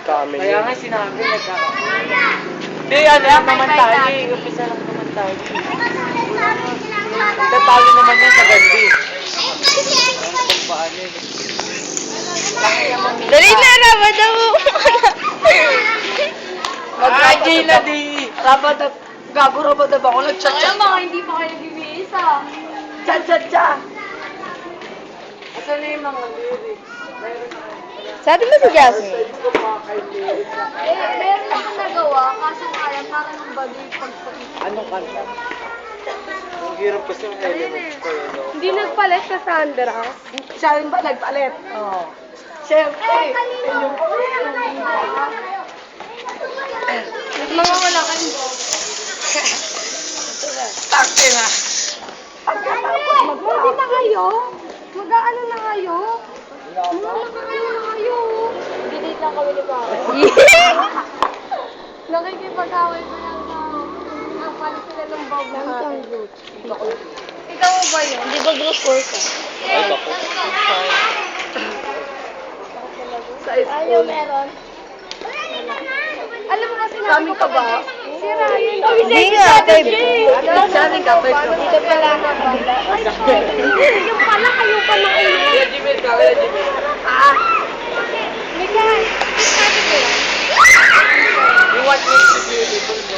kami. Kaya nga sinabi, Hindi, ano lang naman tayo eh. Umpisa lang naman tayo. Nagtatalo naman yan sa gandi. Kung paano eh. Dali na, Raba daw. Mag-rajay na di. Rabadab, gago rabadab ako, nag-chat. Kaya mga hindi pa kayo nag-ibis ah. Chat. Asan na yung mga lyrics? Sabi mo si Jasmine. Meron akong nagawa, kaso kaya parang ang bagay pagpapit. Anong kanta? Ang hirap kasi ng elements ko yun. no? Hindi nagpalit sa Sandra. Siya rin ba nagpalit? Oo. Siyempre. Mga wala kayo. Takte na. Hindi na kayo? Mag-aano na kayo? Mag-aano na kayo? Didate lang kami ni Pao. Nakikipag-away ko lang na ang palit sila ng bawang natin. Ikaw mo ba yun? Hindi ba group work ka? Ay, bako. Sa school. meron. Alam mo kasi Kami ka ba? Si Ryan. Hindi nga, kay Siya rin ka, Dito pala. Yung pala.